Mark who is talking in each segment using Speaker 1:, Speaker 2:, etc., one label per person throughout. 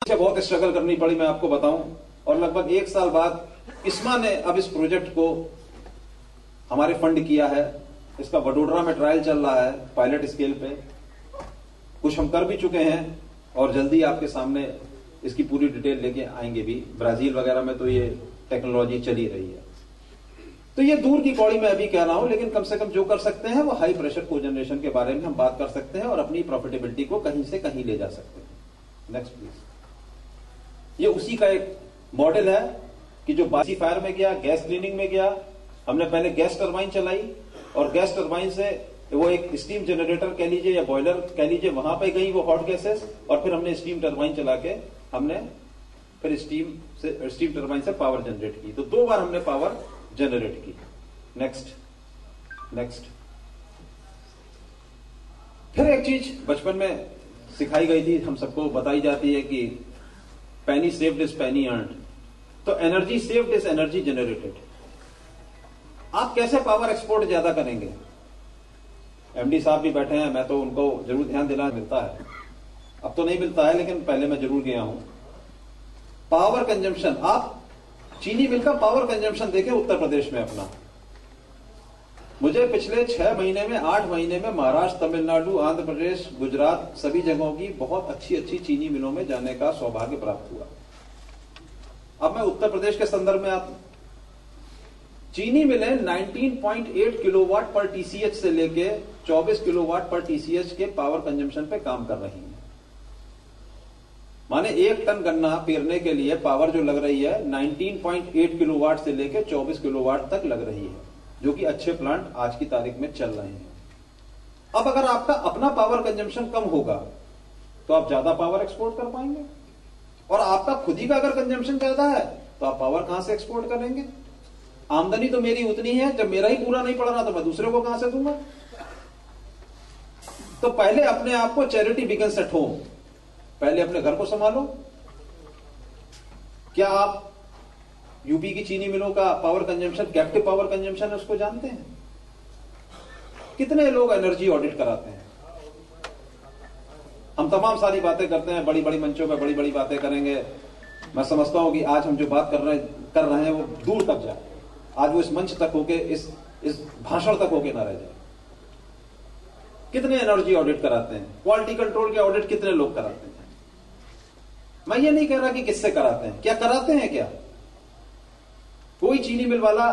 Speaker 1: मुझे बहुत स्ट्रगल करनी पड़ी, मैं आपको बताऊं, और लगभग 1 साल बाद इस्मा ने अब इस प्रोजेक्ट को हमारे फंड किया है। इसका वडोदरा में ट्रायल चल रहा है पायलट स्केल पे, कुछ हम कर भी चुके हैं और जल्दी आपके सामने इसकी पूरी डिटेल लेके आएंगे भी। ब्राजील वगैरह में तो ये टेक्नोलॉजी चली रही है। तो ये दूर की कौड़ी मैं अभी कह रहा हूं, लेकिन कम से कम जो कर सकते हैं वो हाई प्रेशर कोजनरेशन के बारे में हम बात कर सकते हैं और अपनी प्रॉफिटेबिलिटी को कहीं से कहीं ले जा सकते हैं। Next please. ये उसी का एक मॉडल है कि जो बासी फायर में गया, गैस क्लीनिंग में गया, हमने पहले गैस टरबाइन चलाई और गैस टरबाइन से वो एक स्टीम जनरेटर कह लीजिए या बॉयलर कह लीजिए, वहां पे गई वो हॉट गैसेस, और फिर हमने स्टीम टरबाइन चला के हमने फिर स्टीम टरबाइन से पावर जनरेट की। तो 2 बार हमने पावर जनरेट की। नेक्स्ट। फिर एक चीज बचपन में सिखाई गई थी, हम सबको बताई जाती है कि पैनी सेव्ड इज पैनी अर्न्ड। तो energy saved is energy generated. आप कैसे पावर एक्सपोर्ट ज्यादा करेंगे? एमडी साहब भी बैठे हैं, मैं तो उनको जरूर ध्यान देना मिलता है, अब तो नहीं मिलता है लेकिन पहले मैं जरूर गया हूं। पावर कंजम्पशन, आप चीनी मिल का पावर कंजम्पशन देखें उत्तर प्रदेश में अपना। मुझे पिछले 6 महीने में 8 महीने में महाराष्ट्र, तमिलनाडु, आंध्र प्रदेश, गुजरात सभी जगहों की बहुत अच्छी अच्छी चीनी मिलों में जाने का सौभाग्य प्राप्त हुआ। अब मैं उत्तर प्रदेश के संदर्भ में आप चीनी मिलें 19.8 किलोवाट पर टीसीएच से लेके 24 किलोवाट पर टीसीएच के पावर कंजम्पशन पे काम कर रही हैं। माने 1 टन गन्ना पेरने के लिए पावर जो लग रही है 19.8 किलोवाट से लेके 24 किलोवाट तक लग रही है, जो कि अच्छे प्लांट आज की तारीख में चल रहे हैं। अब अगर आपका अपना पावर कंजम्पशन कम होगा तो आप ज्यादा पावर एक्सपोर्ट कर पाएंगे, और आपका खुद ही का अगर कंजम्पशन ज्यादा है तो आप पावर कहां से एक्सपोर्ट करेंगे? आमदनी तो मेरी उतनी है, जब मेरा ही पूरा नहीं पड़ रहा तो मैं दूसरे को कहां से दूंगा? तो पहले अपने आप को चैरिटी बिगिंस एट होम, पहले अपने घर को संभालो। क्या आप यूपी की चीनी मिलों का power consumption, captive power consumption है, उसको जानते हैं? कितने लोग एनर्जी ऑडिट कराते हैं? हम तमाम सारी बातें करते हैं, बड़ी बड़ी मंचों पे बड़ी बड़ी बातें करेंगे। मैं समझता हूं कि आज हम जो बात कर रहे हैं वो दूर तक जाए, आज वो इस मंच तक होके, इस भाषण तक होके ना रह जाए। कितने एनर्जी ऑडिट कराते हैं? क्वालिटी कंट्रोल के ऑडिट कितने लोग कराते हैं? मैं ये नहीं कह रहा कि किससे कराते हैं, क्या कराते हैं क्या? कोई चीनी मिल वाला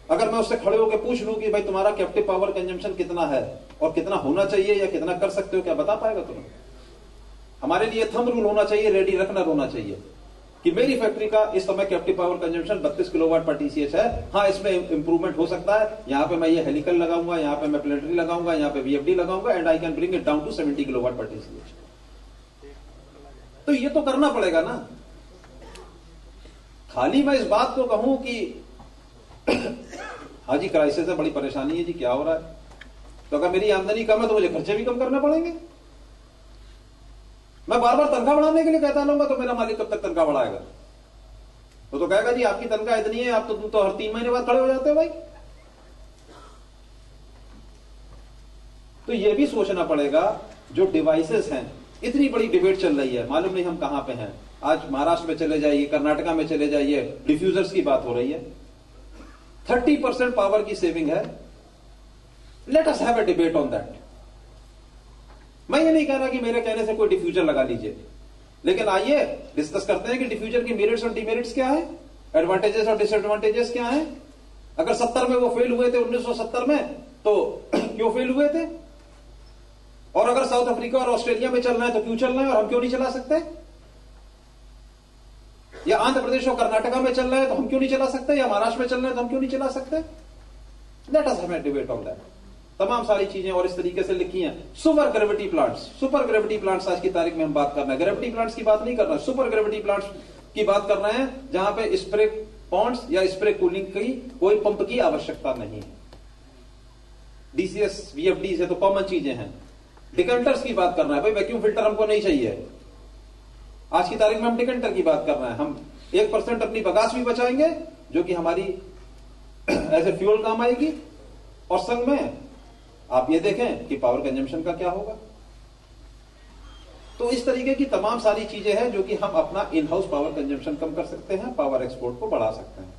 Speaker 1: अगर मैं उससे खड़े होकर पूछ लूं कि भाई तुम्हारा कैप्टिव पावर कंजम्पशन कितना है और कितना होना चाहिए या कितना कर सकते हो, क्या बता पाएगा तुम्हें? हमारे लिए थंब रूल होना चाहिए, रेडी रखना होना चाहिए कि मेरी फैक्ट्री का इस समय captive power consumption 32 kilowatt per TCH है। हाँ, इसमें इंप्रूवमेंट हो सकता है, यहां पे मैं ये हेलिकल लगाऊंगा, यहां पे मैं प्लेटरी लगाऊंगा, यहां पे वीएफडी लगाऊंगा, and I can bring it down to 70 kilowatt per TCH. तो ये तो करना पड़ेगा ना। खाली मैं इस बात को कहूं कि हाँ जी क्राइसिस है, बड़ी परेशानी है जी, क्या हो रहा है, तो अगर मेरी आमदनी कम है तो मुझे खर्चे भी कम करने पड़ेंगे। मैं बार बार तनख्वाह बढ़ाने के लिए कहता रहूंगा तो मेरा मालिक कब तक तनख्वाह बढ़ाएगा? वो तो कहेगा जी आपकी तनख्वाह इतनी है, आप तुम तो हर 3 महीने बाद खड़े हो जाते हो भाई। तो ये भी सोचना पड़ेगा। जो डिवाइसेस हैं, इतनी बड़ी डिबेट चल रही है, मालूम नहीं हम कहां पे हैं। आज महाराष्ट्र में चले जाइए, कर्नाटका में चले जाइए, डिफ्यूजर्स की बात हो रही है, 30% पावर की सेविंग है। Let us have a debate on that. मैं ये नहीं कह रहा कि मेरे कहने से कोई डिफ्यूजर लगा लीजिए, लेकिन आइए डिस्कस करते हैं कि डिफ्यूजर की मेरिट्स और डिमेरिट्स क्या है, एडवांटेजेस और डिसएडवांटेजेस क्या है। अगर 70 में वो फेल हुए थे, 1970 में, तो क्यों फेल हुए थे? और अगर साउथ अफ्रीका और ऑस्ट्रेलिया में चलना है तो क्यों चलना है और हम क्यों नहीं चला सकते? या आंध्र प्रदेश और कर्नाटका में चलना है तो हम क्यों नहीं चला सकते? या महाराष्ट्र में चलना है तो हम क्यों नहीं चला सकते? Let us have a debate on that. तमाम सारी चीजें और इस तरीके से लिखी हैं। सुपर ग्रेविटी प्लांट्स आज की तारीख में हम बात कर रहे हैं। ग्रेविटी प्लांट्स की बात नहीं कर रहे हैं, सुपर ग्रेविटी प्लांट्स की बात कर रहे हैं, जहां पे स्प्रे पॉन्ड्स या स्प्रे कूलिंग की कोई पंप की आवश्यकता नहीं है। डीसीएस, वीएफडी से तो कॉमन चीजें हैं। डिकेंटर्स की बात कर रहे हैं, भाई वैक्यूम फिल्टर हमको नहीं चाहिए। आज की तारीख में हम डिकेंटर की बात कर रहे हैं। हम 1% अपनी बगास भी बचाएंगे, जो कि हमारी एज ए फ्यूल काम आएगी, और संग में आप ये देखें कि पावर कंजम्पशन का क्या होगा। तो इस तरीके की तमाम सारी चीजें हैं जो कि हम अपना इन हाउस पावर कंजम्पशन कम कर सकते हैं, पावर एक्सपोर्ट को बढ़ा सकते हैं।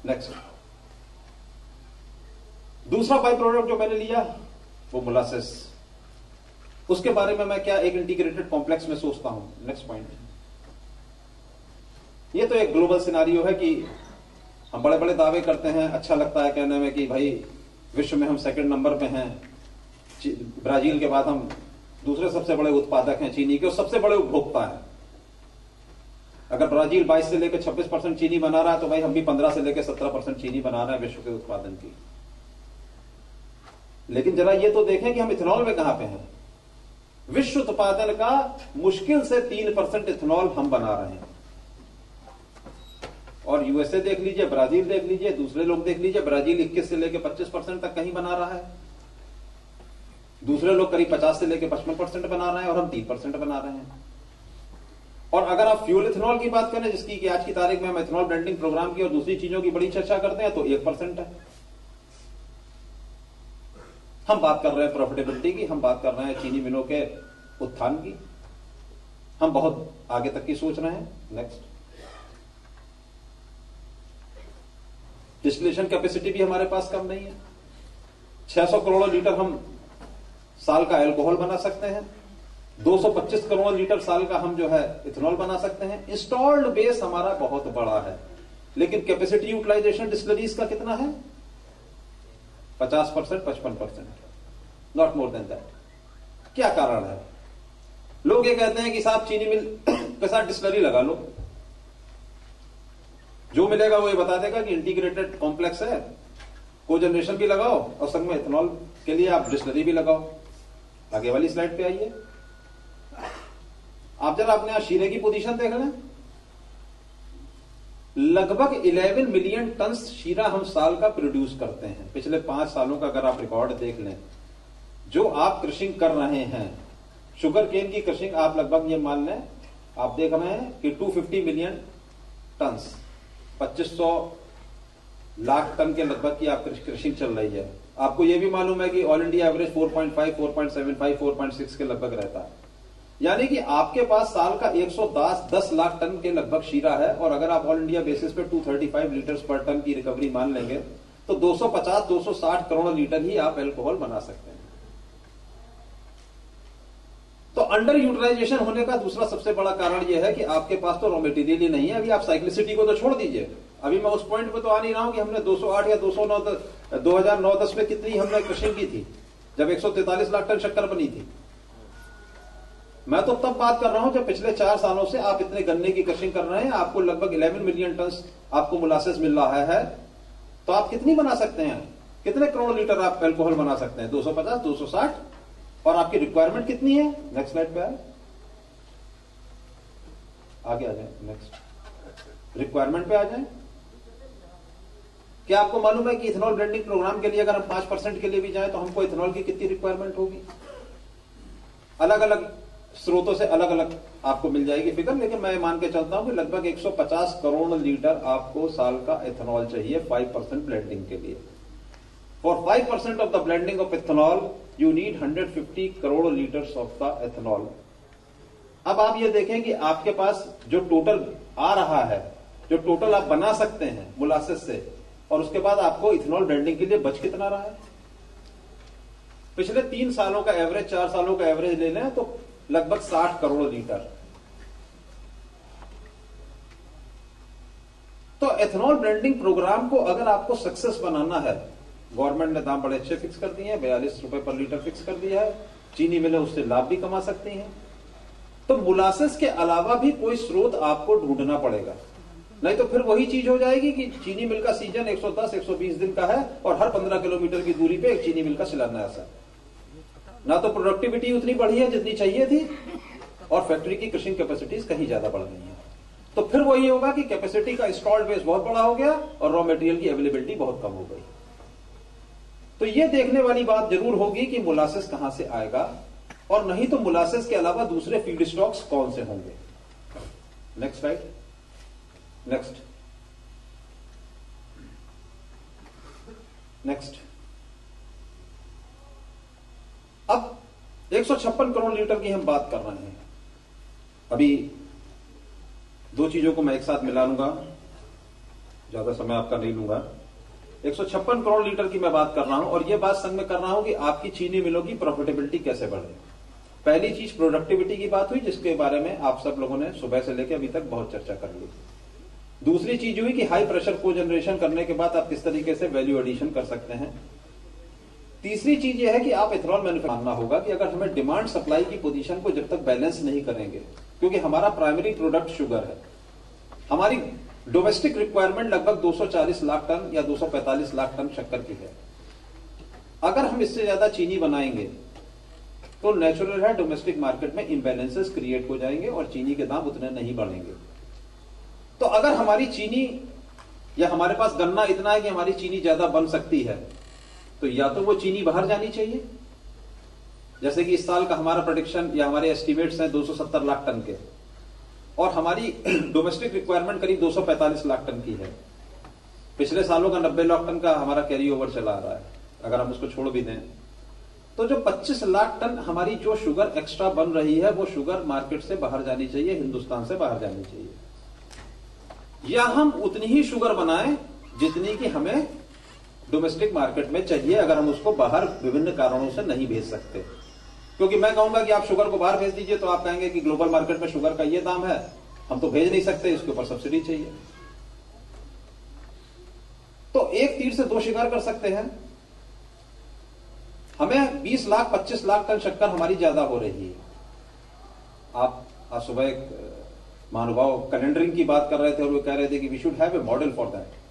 Speaker 1: नेक्स्ट, दूसरा बाई प्रोडक्ट जो मैंने लिया वो मोलासेस। उसके बारे में मैं क्या एक इंटीग्रेटेड कॉम्प्लेक्स में सोचता हूं। नेक्स्ट पॉइंट, ये तो एक ग्लोबल सिनारियो है कि हम बड़े बड़े दावे करते हैं, अच्छा लगता है कहने में कि भाई विश्व में हम सेकंड नंबर पे हैं, ब्राजील के बाद हम दूसरे सबसे बड़े उत्पादक हैं चीनी के, और सबसे बड़े उपभोक्ता हैं। अगर ब्राजील 22 से लेकर 26% चीनी बना रहा है तो भाई हम भी 15 से लेकर 17% चीनी बना रहे हैं विश्व के उत्पादन की। लेकिन जरा ये तो देखें कि हम इथेनॉल में कहां पे हैं। विश्व उत्पादन का मुश्किल से 3% इथेनॉल हम बना रहे हैं, और यूएसए देख लीजिए, ब्राजील देख लीजिए, दूसरे लोग देख लीजिए, ब्राजील 21 से लेकर 25% तक कहीं बना रहा है, दूसरे लोग करीब 50 से लेकर 55% बना रहे हैं, और हम 3% बना रहे हैं। और अगर आप फ्यूल इथेनॉल की बात करें, जिसकी कि आज की तारीख में हम इथेनॉल ब्लेंडिंग प्रोग्राम की और दूसरी चीजों की बड़ी चर्चा करते हैं, तो 1% है। हम बात कर रहे हैं प्रॉफिटेबिलिटी की, हम बात कर रहे हैं चीनी मिलों के उत्थान की, हम बहुत आगे तक की सोच रहे हैं। नेक्स्ट, डिस्टिलेशन कैपेसिटी भी हमारे पास कम नहीं है। 600 करोड़ लीटर हम साल का अल्कोहल बना सकते हैं, 225 करोड़ लीटर साल का हम जो है इथेनॉल बना सकते हैं। इंस्टॉल्ड बेस हमारा बहुत बड़ा है, लेकिन कैपेसिटी यूटिलाइजेशन डिस्टिलरीज का कितना है? 50%, 55%, नॉट मोर देन दैट। क्या कारण है? लोग ये कहते हैं कि साहब चीनी मिल के साथ डिस्टिलरी लगा लो, जो मिलेगा वो ये बता देगा कि इंटीग्रेटेड कॉम्प्लेक्स है, को जनरेशन भी लगाओ और संग में इथेनॉल के लिए आप डिस्टिलरी भी लगाओ। आगे वाली स्लाइड पे आइए, आप जरा अपने यहां शीरे की पोजीशन देख लें। लगभग 11 मिलियन टन शीरा हम साल का प्रोड्यूस करते हैं। पिछले 5 सालों का अगर आप रिकॉर्ड देख लें, जो आप क्रशिंग कर रहे हैं, शुगर केन की क्रशिंग आप लगभग ये मान लें, आप देख रहे हैं कि 250 मिलियन टन, 2500 लाख टन के लगभग की आप क्रशिंग चल रही है। आपको यह भी मालूम है कि ऑल इंडिया एवरेज 4.5, 4.75, 4.6 के लगभग रहता है। यानी कि आपके पास साल का 110 लाख टन के लगभग शीरा है, और अगर आप ऑल इंडिया बेसिस पे 235 लीटर्स पर टन की रिकवरी मान लेंगे तो 250-260 करोड़ लीटर ही आप अल्कोहल बना सकते हैं। तो अंडर यूटिलाइजेशन होने का दूसरा सबसे बड़ा कारण यह है कि आपके पास तो रॉ मटेरियल ही नहीं है। अभी आप साइक्लिसिटी को तो छोड़ दीजिए, अभी मैं उस पॉइंट पे तो आ नहीं रहा हूं कि हमने 208 या 2009-10 में कितनी हमने क्रशिंग की थी, जब 143 लाख टन शक्कर बनी थी। मैं तो तब बात कर रहा हूं जब पिछले 4 सालों से आप इतने गन्ने की क्रशिंग कर रहे हैं, आपको लगभग 11 मिलियन टन आपको मोलासेस मिल रहा है, तो आप कितनी बना सकते हैं? कितने करोड़ लीटर आप अल्कोहल बना सकते हैं? 250, 260, और आपकी रिक्वायरमेंट कितनी है? नेक्स्ट स्लाइड पे आगे आ जाए। नेक्स्ट, रिक्वायरमेंट पे आ जाए। क्या आपको मालूम है कि इथेनॉल ब्लेंडिंग प्रोग्राम के लिए अगर हम 5% के लिए भी जाएं तो हमको इथेनॉल की कितनी रिक्वायरमेंट होगी? अलग अलग स्रोतों से अलग अलग आपको मिल जाएगी फिगर, लेकिन मैं मान के चलता हूं कि लगभग 150 करोड़ लीटर आपको साल का इथेनॉल चाहिए 5% ब्लेंडिंग के लिए। For 5% of the blending of ethanol you need 150 crore litres of the ethanol. अब आप ये देखें कि आपके पास जो टोटल आ रहा है, जो टोटल आप बना सकते हैं मोलासेस से, और उसके बाद आपको इथेनॉल ब्लेंडिंग के लिए बच कितना रहा है? पिछले 3 सालों का एवरेज, 4 सालों का एवरेज ले लें तो लगभग 60 करोड़ लीटर। तो एथेनॉल ब्लेंडिंग प्रोग्राम को अगर आपको सक्सेस बनाना है, गवर्नमेंट ने दाम बड़े अच्छे फिक्स कर दिए हैं, 42 रुपए पर लीटर फिक्स कर दिया है, चीनी मिलें उससे लाभ भी कमा सकती हैं। तो मोलासेस के अलावा भी कोई स्रोत आपको ढूंढना पड़ेगा, नहीं तो फिर वही चीज हो जाएगी कि चीनी मिल का सीजन 110-120 दिन का है और हर 15 किलोमीटर की दूरी पे एक चीनी मिल का शिलान्यास है। ना तो प्रोडक्टिविटी उतनी बढ़ी है जितनी चाहिए थी, और फैक्ट्री की क्रशिंग कैपेसिटीज कहीं ज्यादा बढ़ गई है। तो फिर वही होगा कि कैपेसिटी का इंस्टॉल्ड बेस बहुत बड़ा हो गया और रॉ मटेरियल की अवेलेबिलिटी बहुत कम हो गई। तो यह देखने वाली बात जरूर होगी कि मोलासेस कहां से आएगा, और नहीं तो मोलासेस के अलावा दूसरे फीड स्टॉक्स कौन से होंगे। Next slide. नेक्स्ट। अब 156 करोड़ लीटर की हम बात कर रहे हैं। अभी दो चीजों को मैं एक साथ मिला लूंगा, ज्यादा समय आपका नहीं लूंगा। 156 करोड़ लीटर की मैं बात कर रहा हूं और यह बात संग में कर रहा हूं कि आपकी चीनी मिलों की प्रॉफिटेबिलिटी कैसे बढ़े। पहली चीज प्रोडक्टिविटी की बात हुई, जिसके बारे में आप सब लोगों ने सुबह से लेकर अभी तक बहुत चर्चा कर ली। दूसरी चीज हुई कि हाई प्रेशर को जनरेशन करने के बाद आप किस तरीके से वैल्यू एडिशन कर सकते हैं। तीसरी चीज यह है कि आप इथेनॉल मैन्युफैक्चर मानना होगा कि अगर हमें डिमांड सप्लाई की पोजीशन को जब तक बैलेंस नहीं करेंगे, क्योंकि हमारा प्राइमरी प्रोडक्ट शुगर है, हमारी डोमेस्टिक रिक्वायरमेंट लगभग 240 लाख टन या 245 लाख टन शक्कर की है। अगर हम इससे ज्यादा चीनी बनाएंगे तो नेचुरल है डोमेस्टिक मार्केट में इंबैलेंसेस क्रिएट हो जाएंगे और चीनी के दाम उतने नहीं बढ़ेंगे। तो अगर हमारी चीनी या हमारे पास गन्ना इतना है कि हमारी चीनी ज्यादा बन सकती है, तो या तो वो चीनी बाहर जानी चाहिए, जैसे कि इस साल का हमारा प्रेडिक्शन या हमारे एस्टिमेट्स हैं 270 लाख टन के, और हमारी डोमेस्टिक रिक्वायरमेंट करीब 245 लाख टन की है। पिछले सालों का 90 लाख टन का हमारा कैरी ओवर चला आ रहा है। अगर हम उसको छोड़ भी दें तो जो 25 लाख टन हमारी जो शुगर एक्स्ट्रा बन रही है, वो शुगर मार्केट से बाहर जानी चाहिए, हिंदुस्तान से बाहर जानी चाहिए, या हम उतनी ही शुगर बनाएं जितनी कि हमें डोमेस्टिक मार्केट में चाहिए, अगर हम उसको बाहर विभिन्न कारणों से नहीं भेज सकते। क्योंकि मैं कहूंगा कि आप शुगर को बाहर भेज दीजिए तो आप कहेंगे कि ग्लोबल मार्केट में शुगर का ये दाम है, हम तो भेज नहीं सकते, इसके ऊपर सब्सिडी चाहिए। तो एक तीर से दो शिकार कर सकते हैं। हमें 20 लाख 25 लाख टन शक्कर हमारी ज्यादा हो रही है। आप आज सुबह एक महानुभाव कैलेंडरिंग की बात कर रहे थे और वो कह रहे थे कि we should have a model for that.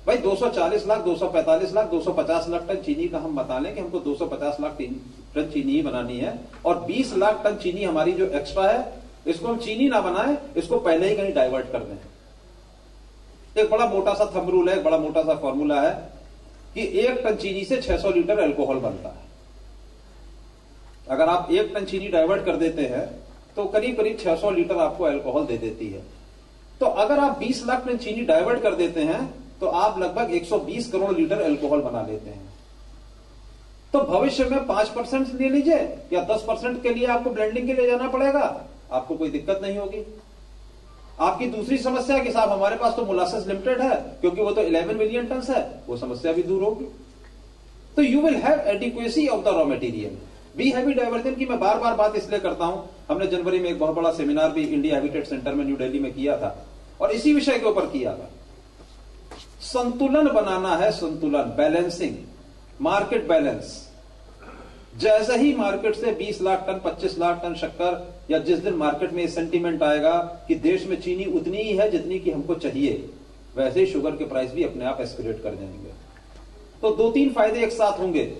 Speaker 1: भाई 240 लाख 245 लाख 250 लाख टन चीनी का हम बता लें कि हमको 250 लाख टन चीनी ही बनानी है, और 20 लाख टन चीनी हमारी जो एक्स्ट्रा है, इसको हम चीनी ना बनाएं, इसको पहले ही कहीं डाइवर्ट कर दें। एक बड़ा मोटा सा थंब रूल है, एक बड़ा मोटा सा फॉर्मूला है कि 1 टन चीनी से 600 लीटर अल्कोहल बनता है। अगर आप 1 टन चीनी डाइवर्ट कर देते हैं तो करीब करीब 600 लीटर आपको अल्कोहल दे देती है। तो अगर आप 20 लाख टन चीनी डाइवर्ट कर देते हैं तो आप लगभग 120 करोड़ लीटर अल्कोहल बना लेते हैं। तो भविष्य में 5% ले लीजिए या 10% के लिए आपको ब्लेंडिंग के लिए जाना पड़ेगा, आपको कोई दिक्कत नहीं होगी। आपकी दूसरी समस्या है कि साहब हमारे पास तो मोलासेस लिमिटेड है, क्योंकि वो तो 11 मिलियन टन है, वो समस्या भी दूर होगी। तो you will have adequacy of the raw material. B heavy diversion की मैं बार बार बात इसलिए करता हूं, हमने जनवरी में एक बहुत बड़ा सेमिनार भी इंडिया हैबिटेट सेंटर में न्यू दिल्ली में किया था और इसी विषय के ऊपर किया था। संतुलन बनाना है, संतुलन, बैलेंसिंग, मार्केट बैलेंस। जैसे ही मार्केट से 20 लाख टन 25 लाख टन शक्कर, या जिस दिन मार्केट में सेंटीमेंट आएगा कि देश में चीनी उतनी ही है जितनी कि हमको चाहिए, वैसे ही शुगर के प्राइस भी अपने आप एस्केलेट कर जाएंगे। तो 2-3 फायदे एक साथ होंगे।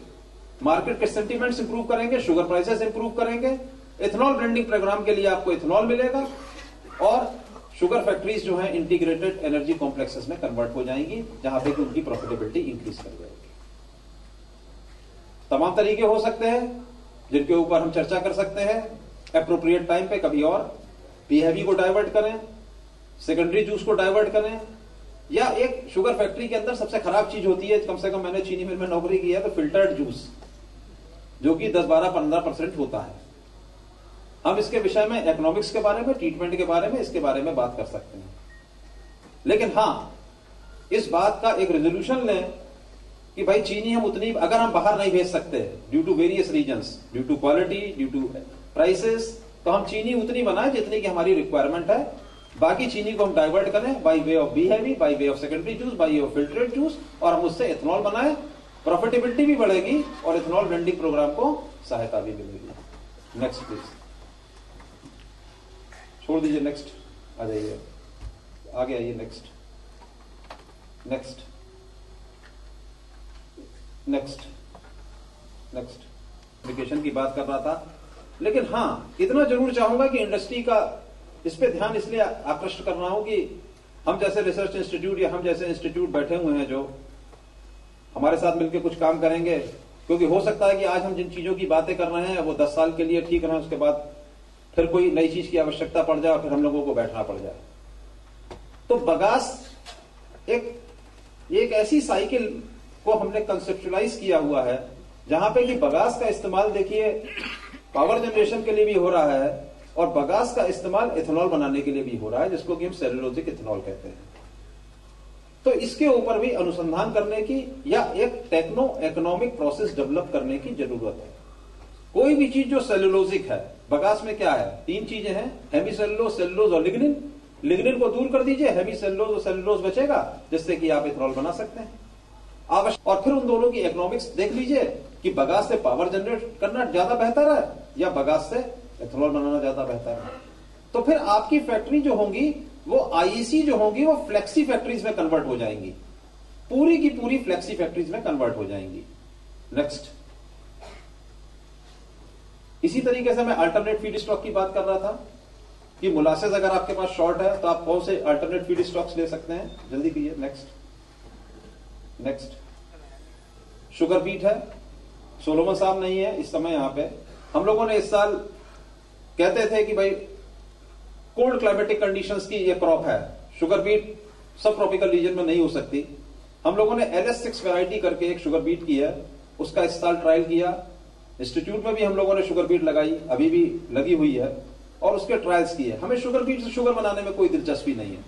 Speaker 1: मार्केट के सेंटीमेंट्स इंप्रूव करेंगे, शुगर प्राइसेस इंप्रूव करेंगे, इथेनॉल ब्लेंडिंग प्रोग्राम के लिए आपको इथेनॉल मिलेगा, और शुगर फैक्ट्रीज जो है इंटीग्रेटेड एनर्जी कॉम्प्लेक्सेस में कन्वर्ट हो जाएंगी, जहां पे उनकी प्रॉफिटेबिलिटी इंक्रीज कर जाएगी। तमाम तरीके हो सकते हैं जिनके ऊपर हम चर्चा कर सकते हैं एप्रोप्रिएट टाइम पे कभी और। पी हैवी को डाइवर्ट करें, सेकेंडरी जूस को डाइवर्ट करें, या एक शुगर फैक्ट्री के अंदर सबसे खराब चीज होती है, कम से कम मैंने चीनी मिल में नौकरी की है, तो फिल्टर्ड जूस, जो कि 10-12-15% होता है। हम इसके विषय में इकोनॉमिक्स के बारे में, ट्रीटमेंट के बारे में, इसके बारे में बात कर सकते हैं। लेकिन हां, इस बात का एक रेजोल्यूशन लें कि भाई चीनी हम उतनी, अगर हम बाहर नहीं भेज सकते due to various reasons, due to quality, due to prices, तो हम चीनी उतनी बनाएं जितनी की हमारी रिक्वायरमेंट है। बाकी चीनी को हम डाइवर्ट करें by way of B heavy, by way of secondary juice, by way of filtered juice, और हम उससे इथेनॉल बनाएं। प्रॉफिटेबिलिटी भी बढ़ेगी और इथेनॉल ब्लेंडिंग प्रोग्राम को सहायता भी मिलेगी। नेक्स्ट प्लीज, छोड़ दीजिए, नेक्स्ट आ जाइए, आगे आइए, next next next next application की बात कर रहा था। लेकिन हां, इतना जरूर चाहूंगा कि इंडस्ट्री का इस पे ध्यान इसलिए आकृष्ट कर रहा हूं कि हम जैसे रिसर्च इंस्टीट्यूट या हम जैसे इंस्टीट्यूट बैठे हुए हैं जो हमारे साथ मिलकर कुछ काम करेंगे, क्योंकि हो सकता है कि आज हम जिन चीजों की बातें कर रहे हैं वो 10 साल के लिए ठीक रहे, उसके बाद फिर कोई नई चीज की आवश्यकता पड़ जाए और फिर हम लोगों को बैठना पड़ जाए। तो बगास एक ऐसी साइकिल को हमने कंसेप्चुलाइज किया हुआ है जहां पे कि बगास का इस्तेमाल देखिए पावर जनरेशन के लिए भी हो रहा है और बगास का इस्तेमाल इथेनॉल बनाने के लिए भी हो रहा है, जिसको कि हम सेलुलोजिक इथेनॉल कहते हैं। तो इसके ऊपर भी अनुसंधान करने की या एक टेक्नो इकोनॉमिक प्रोसेस डेवलप करने की जरूरत है। कोई भी चीज जो सेलुलोजिक है, बगास में क्या है, 3 चीजें हैं, हेमी सेलुलोज, सेलुलोज और लिग्निन। लिग्निन को दूर कर दीजिए, हेमी सेलुलोज और सेलुलोज बचेगा, जिससे कि आप इथेनॉल बना सकते हैं। और फिर उन दोनों की इकोनॉमिक्स देख लीजिए कि बगास से पावर जनरेट करना ज्यादा बेहतर है या बगास से इथेनॉल बनाना ज्यादा बेहतर है। तो फिर आपकी फैक्ट्री जो होंगी वो आईईसी जो होंगी वो फ्लेक्सी फैक्ट्रीज में कन्वर्ट हो जाएंगी, पूरी की पूरी फ्लेक्सी फैक्ट्रीज में कन्वर्ट हो जाएंगी। नेक्स्ट, इसी तरीके से मैं अल्टरनेट फीड स्टॉक की बात कर रहा था कि मोलासेस अगर आपके पास शॉर्ट है तो आप कौन से अल्टरनेट फीड स्टॉक्स ले सकते हैं, जल्दी कीजिए। नेक्स्ट, शुगर बीट है, सोलोमन साहब नहीं है इस समय यहां पे। हम लोगों ने इस साल कहते थे कि भाई कोल्ड क्लाइमेटिक कंडीशंस की ये क्रॉप है, शुगर बीट सब ट्रॉपिकल रीजन में नहीं हो सकती। हम लोगों ने LS6 वैरायटी करके एक शुगर बीट की है, उसका इस साल ट्रायल किया। इंस्टीट्यूट में भी हम लोगों ने शुगर बीट लगाई, अभी भी लगी हुई है, और उसके ट्रायल्स किए। हमें शुगर बीट से शुगर बनाने में कोई दिलचस्पी नहीं है,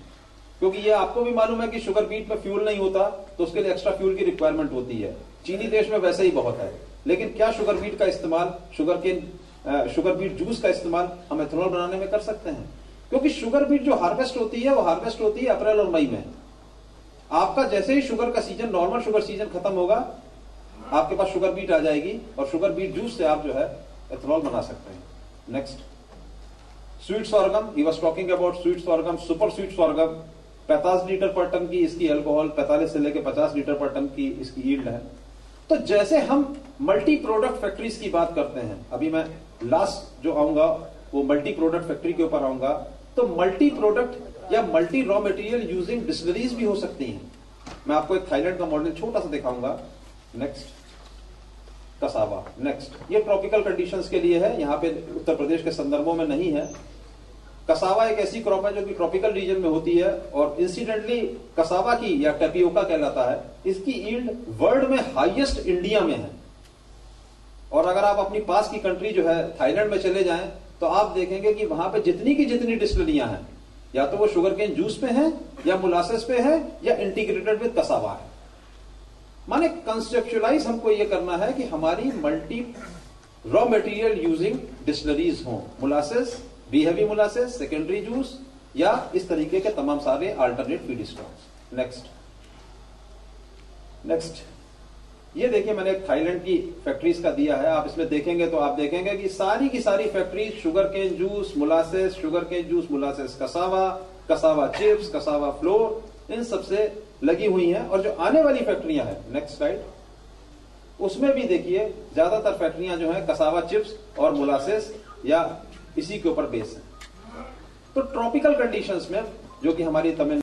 Speaker 1: क्योंकि ये आपको भी मालूम है कि शुगर बीट में फ्यूल नहीं होता, तो उसके लिए एक्स्ट्रा फ्यूल की रिक्वायरमेंट होती है। चीनी देश में वैसे ही बहुत है, लेकिन क्या शुगर बीट का इस्तेमाल, शुगर बीट जूस का इस्तेमाल हम एथेनॉल बनाने में कर सकते हैं? क्योंकि शुगर बीट जो हार्वेस्ट होती है वो हार्वेस्ट होती है अप्रैल और मई में। आपका जैसे ही शुगर का सीजन, नॉर्मल शुगर सीजन खत्म होगा, आपके पास शुगर बीट आ जाएगी और शुगर बीट जूस से आप जो है एथेनॉल बना सकते हैं। Next, sweet sorghum, he was talking about sweet sorghum, super sweet sorghum. 45 litre पर टन की इसकी अल्कोहल, 45 से लेकर 50 लीटर पर टन की इसकी यील्ड है। तो जैसे हम मल्टी प्रोडक्ट फैक्ट्रीज की बात करते हैं, अभी मैं लास्ट जो आऊंगा वो मल्टी प्रोडक्ट फैक्ट्री के ऊपर आऊंगा, तो मल्टी प्रोडक्ट या multi raw material using distilleries भी हो सकती हैं। मैं आपको एक थाईलैंड का मॉडल छोटा सा दिखाऊंगा। Next, cassava. नेक्स्ट, ये ट्रॉपिकल कंडीशंस के लिए है, यहां पे उत्तर प्रदेश के संदर्भों में नहीं है। कसावा एक ऐसी क्रॉप है जो कि ट्रॉपिकल रीजन में होती है, और इंसिडेंटली कसावा की या टेपियोका कहलाता है, इसकी यील्ड वर्ल्ड में हाईएस्ट इंडिया में है। और अगर आप अपनी पास की कंट्री जो है थाईलैंड में चले जाएं तो आप देखेंगे कि वहां पे जितनी की जितनी डिस्टिलरियां हैं, या तो वो शुगर केन जूस पे है, या मोलासेस पे है, या इंटीग्रेटेड विद कसावा है। माने कंसेप्चुअलाइज हमको ये करना है कि हमारी multi raw material using distilleries हो, molasses, B heavy molasses, secondary juice, या इस तरीके के तमाम सारे अल्टरनेट फीड स्टॉक्स। नेक्स्ट, ये देखिए मैंने थाईलैंड की फैक्ट्रीज का दिया है। आप इसमें देखेंगे तो आप देखेंगे कि सारी की सारी factories sugar cane juice molasses, sugar cane juice molasses cassava, cassava chips, cassava flour, इन सबसे लगी हुई हैं। और जो आने वाली फैक्ट्रियां हैं, नेक्स्ट स्लाइड, उसमें भी देखिए ज्यादातर फैक्ट्रियां जो है कसावा चिप्स और मोलासेस या इसी के ऊपर बेस है। तो ट्रॉपिकल कंडीशंस में जो कि हमारी तमिल